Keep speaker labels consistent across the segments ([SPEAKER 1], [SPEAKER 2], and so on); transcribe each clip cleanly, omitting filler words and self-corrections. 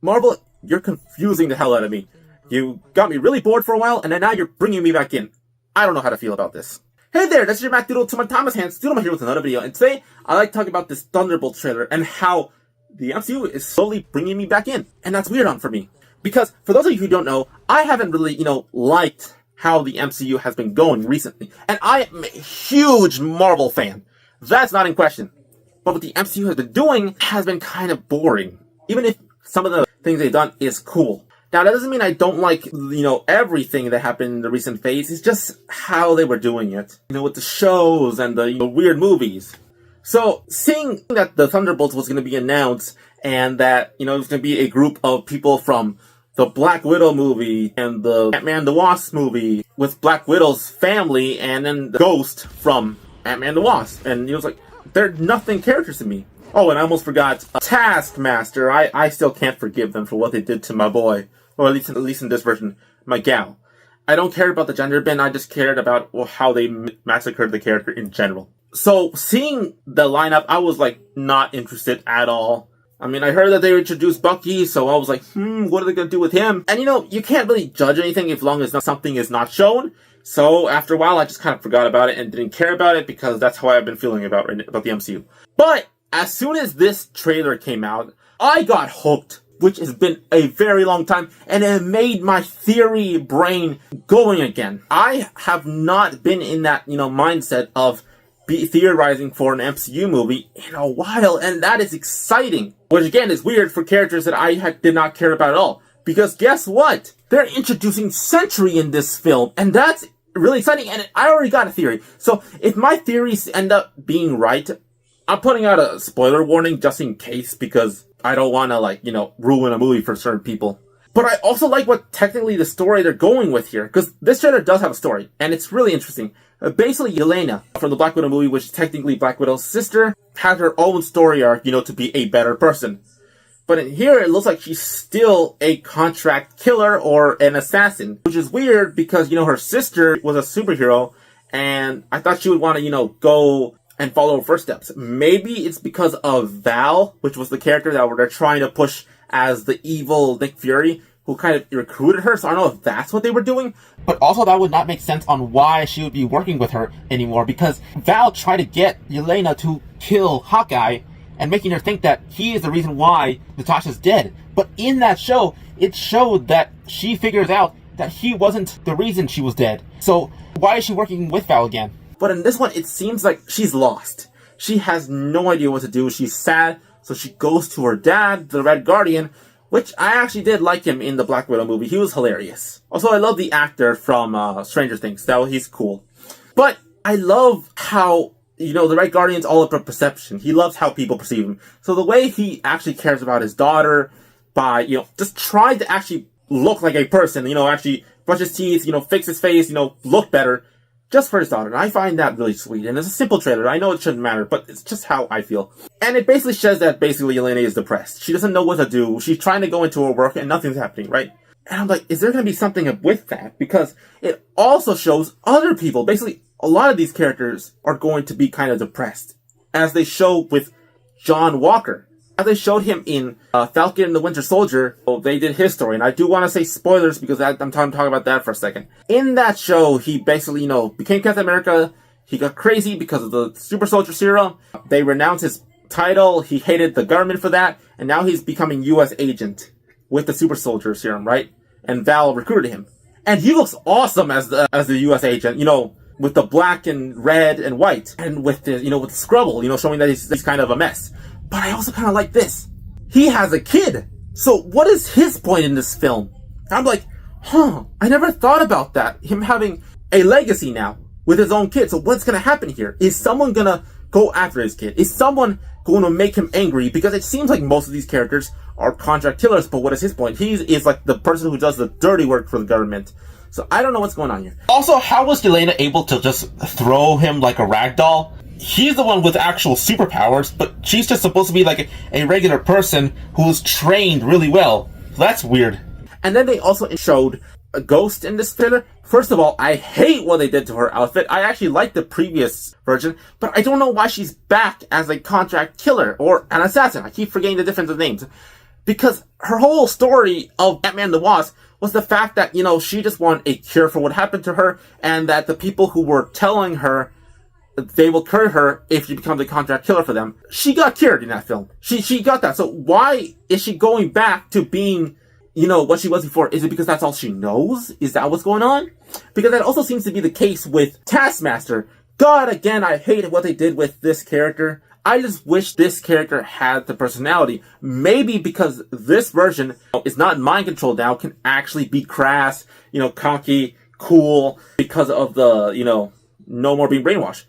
[SPEAKER 1] Marvel, you're confusing the hell out of me. You got me really bored for a while, and then now you're bringing me back in. I don't know how to feel about this. Hey there, this is your Mac Doodle to my Thomas Hands. Doodle here with another video, and today I like to talk about this Thunderbolt trailer and how the MCU is slowly bringing me back in, and that's weird for me. Because, for those of you who don't know, I haven't really, liked how the MCU has been going recently. And I am a huge Marvel fan. That's not in question. But what the MCU has been doing has been kind of boring. Even if some of the things they've done is cool. Now, that doesn't mean I don't like, everything that happened in the recent phase. It's just how they were doing it. With the shows and the weird movies. So, seeing that the Thunderbolts was going to be announced, and that, it was going to be a group of people from the Black Widow movie and the Ant-Man the Wasp movie with Black Widow's family, and then the Ghost from Ant-Man the Wasp. And it was like, they're nothing characters to me. Oh, and I almost forgot Taskmaster. I still can't forgive them for what they did to my boy. Or at least in this version, my gal. I don't care about the gender bin, I just cared about how they massacred the character in general. So, seeing the lineup, I was not interested at all. I mean, I heard that they introduced Bucky, so I was like, what are they gonna do with him? And you can't really judge anything as long as something is not shown. So, after a while, I just kind of forgot about it and didn't care about it because that's how I've been feeling about the MCU. But, as soon as this trailer came out, I got hooked, which has been a very long time, and it made my theory brain going again. I have not been in that, mindset of theorizing for an MCU movie in a while, and that is exciting. Which again is weird for characters that I did not care about at all. Because guess what? They're introducing Sentry in this film, and that's really exciting, and I already got a theory. So if my theories end up being right, I'm putting out a spoiler warning just in case, because I don't want to, ruin a movie for certain people. But I also like what technically the story they're going with here, because this trailer does have a story, and it's really interesting. Basically, Yelena from the Black Widow movie, which is technically Black Widow's sister, had her own story arc, to be a better person. But in here, it looks like she's still a contract killer or an assassin, which is weird because, her sister was a superhero, and I thought she would want to, go and follow her footsteps. Maybe it's because of Val, which was the character that they're trying to push as the evil Nick Fury, who kind of recruited her, so I don't know if that's what they were doing. But also that would not make sense on why she would be working with her anymore, because Val tried to get Yelena to kill Hawkeye, and making her think that he is the reason why Natasha's dead. But in that show, it showed that she figures out that he wasn't the reason she was dead. So why is she working with Val again? But in this one, it seems like she's lost. She has no idea what to do. She's sad, so she goes to her dad, the Red Guardian, which I actually did like him in the Black Widow movie. He was hilarious. Also, I love the actor from Stranger Things. He's cool. But I love how, the Red Guardian's all about perception. He loves how people perceive him. So the way he actually cares about his daughter by, just trying to actually look like a person, actually brush his teeth, fix his face, look better, just for his daughter. And I find that really sweet. And it's a simple trailer. I know it shouldn't matter, but it's just how I feel. And it basically says that Yelena is depressed. She doesn't know what to do. She's trying to go into her work and nothing's happening, right? And I'm like, is there going to be something with that? Because it also shows other people. Basically, a lot of these characters are going to be kind of depressed. As they show with John Walker. As they showed him in Falcon and the Winter Soldier, they did his story. And I do want to say spoilers because I'm talking about that for a second. In that show, he basically, became Captain America. He got crazy because of the Super Soldier Serum. They renounced his title. He hated the government for that. And now he's becoming U.S. agent with the Super Soldier Serum, right? And Val recruited him. And he looks awesome as the U.S. agent, with the black and red and white. And with the, with the scrubble, showing that he's kind of a mess. But I also kind of like this. He has a kid. So what is his point in this film? I'm like, I never thought about that. Him having a legacy now with his own kid. So what's going to happen here? Is someone going to go after his kid? Is someone going to make him angry? Because it seems like most of these characters are contract killers. But what is his point? He is like the person who does the dirty work for the government. So I don't know what's going on here. Also, how was Yelena able to just throw him like a rag doll? He's the one with actual superpowers, but she's just supposed to be like a regular person who's trained really well. So that's weird. And then they also showed a Ghost in this trailer. First of all, I hate what they did to her outfit. I actually liked the previous version, but I don't know why she's back as a contract killer or an assassin. I keep forgetting the difference of names. Because her whole story of Ant-Man the Wasp was the fact that, she just wanted a cure for what happened to her, and that the people who were telling her they will cure her if she becomes a contract killer for them, she got cured in that film. She got that. So why is she going back to being, what she was before? Is it because that's all she knows? Is that what's going on? Because that also seems to be the case with Taskmaster. God, again, I hate what they did with this character. I just wish this character had the personality. Maybe because this version is not mind controlled now, can actually be crass, cocky, cool, because of the, no more being brainwashed.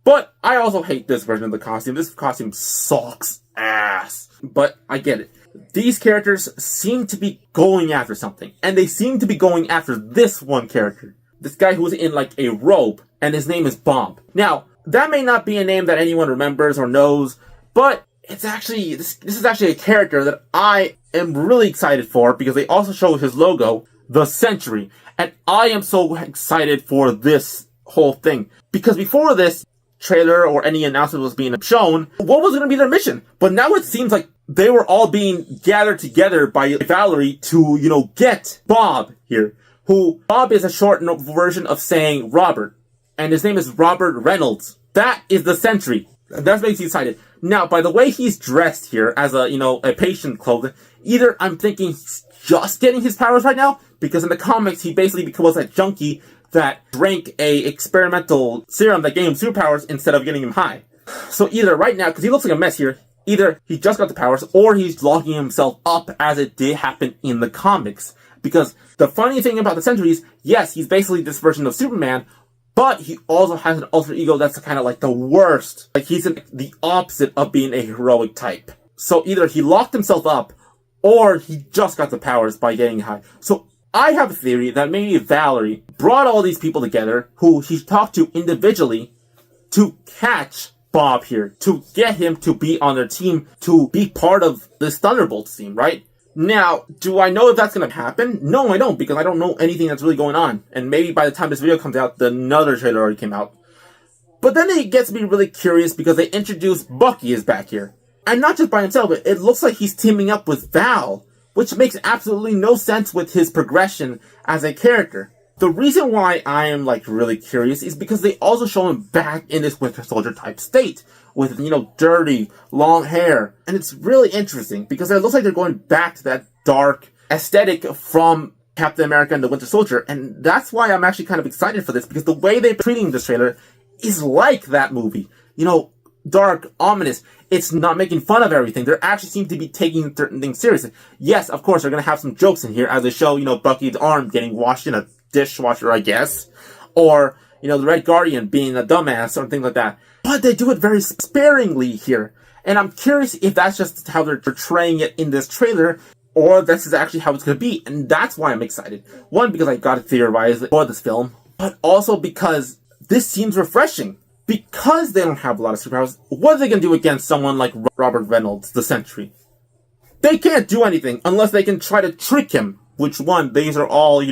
[SPEAKER 1] But I also hate this version of the costume. This costume sucks ass. But I get it. These characters seem to be going after something. And they seem to be going after this one character. This guy who's in like a robe. And his name is Bomb. Now, that may not be a name that anyone remembers or knows. But it's actually, this is actually a character that I am really excited for. Because they also show his logo, the Sentry. And I am so excited for this whole thing. Because before this trailer or any announcement was being shown, what was going to be their mission? But now it seems like they were all being gathered together by Valerie to, get Bob here. Bob is a short version of saying Robert. And his name is Robert Reynolds. That is the Sentry. That makes you excited. Now, by the way he's dressed here as a patient clothing, either I'm thinking he's just getting his powers right now, because in the comics he basically was a junkie that drank a experimental serum that gave him superpowers instead of getting him high. So either right now, because he looks like a mess here, either he just got the powers, or he's locking himself up as it did happen in the comics. Because the funny thing about the Sentry is, yes, he's basically this version of Superman, but he also has an alter ego that's kind of like the worst. Like he's the opposite of being a heroic type. So either he locked himself up, or he just got the powers by getting high. So I have a theory that maybe Valerie brought all these people together who he talked to individually to catch Bob here, to get him to be on their team, to be part of this Thunderbolts team, right? Now, do I know if that's going to happen? No, I don't, because I don't know anything that's really going on. And maybe by the time this video comes out, another trailer already came out. But then it gets me really curious because they introduced Bucky is back here. And not just by himself, it looks like he's teaming up with Val, which makes absolutely no sense with his progression as a character. The reason why I am really curious is because they also show him back in this Winter Soldier type state with, dirty, long hair. And it's really interesting because it looks like they're going back to that dark aesthetic from Captain America and the Winter Soldier. And that's why I'm actually kind of excited for this, because the way they're treating this trailer is like that movie. Dark, ominous. It's not making fun of everything. They actually seem to be taking certain things seriously. Yes, of course, they're going to have some jokes in here as they show, Bucky's arm getting washed in a dishwasher, I guess. Or, the Red Guardian being a dumbass or things like that. But they do it very sparingly here. And I'm curious if that's just how they're portraying it in this trailer, or this is actually how it's going to be. And that's why I'm excited. One, because I got to theorize for this film, but also because this seems refreshing. Because they don't have a lot of superpowers, what are they going to do against someone like Robert Reynolds, the Sentry? They can't do anything unless they can try to trick him. Which one? These are all,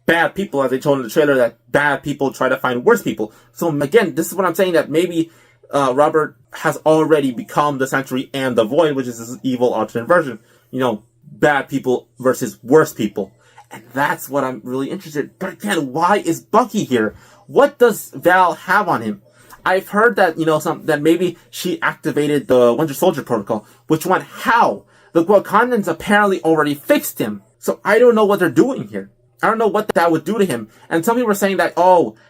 [SPEAKER 1] bad people, as they told in the trailer, that bad people try to find worse people. So again, this is what I'm saying, that maybe Robert has already become the Sentry and the Void, which is his evil alternate version. Bad people versus worse people. And that's what I'm really interested in. But again, why is Bucky here? What does Val have on him? I've heard that, that maybe she activated the Winter Soldier protocol. Which one? How? The Wakandans apparently already fixed him. So I don't know what they're doing here. I don't know what that would do to him. And some people are saying that,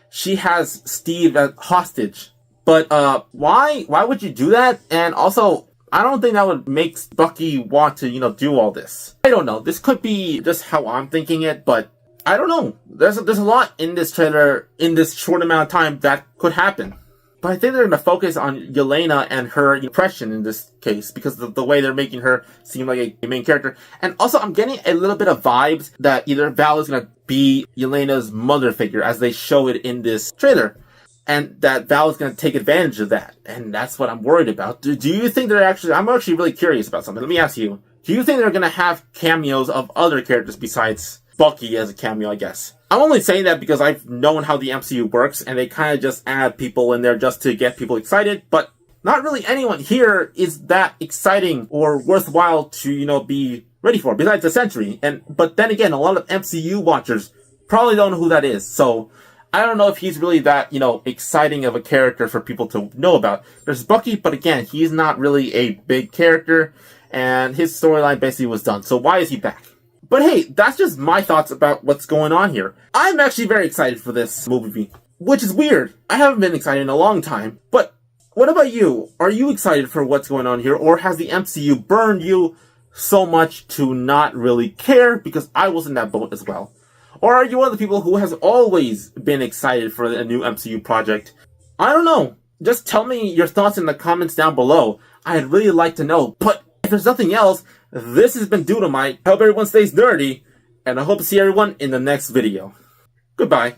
[SPEAKER 1] she has Steve as hostage. But, why? Why would you do that? And also, I don't think that would make Bucky want to, do all this. I don't know. This could be just how I'm thinking it, but I don't know. There's a lot in this trailer, in this short amount of time, that could happen. But I think they're going to focus on Yelena and her impression in this case, because of the way they're making her seem like a main character. And also, I'm getting a little bit of vibes that either Val is going to be Yelena's mother figure, as they show it in this trailer. And that Val is going to take advantage of that. And that's what I'm worried about. Do you think I'm actually really curious about something. Let me ask you. Do you think they're going to have cameos of other characters besides Bucky as a cameo, I guess? I'm only saying that because I've known how the MCU works, and they kind of just add people in there just to get people excited, but not really anyone here is that exciting or worthwhile to, be ready for, besides the Sentry. But then again, a lot of MCU watchers probably don't know who that is. So I don't know if he's really that, exciting of a character for people to know about. There's Bucky, but again, he's not really a big character, and his storyline basically was done. So why is he back? But hey, that's just my thoughts about what's going on here. I'm actually very excited for this movie, which is weird. I haven't been excited in a long time. But what about you? Are you excited for what's going on here, or has the MCU burned you so much to not really care? Because I was in that boat as well. Or are you one of the people who has always been excited for a new MCU project? I don't know. Just tell me your thoughts in the comments down below. I'd really like to know. But if there's nothing else, this has been Doodlemite. I hope everyone stays nerdy, and I hope to see everyone in the next video. Goodbye.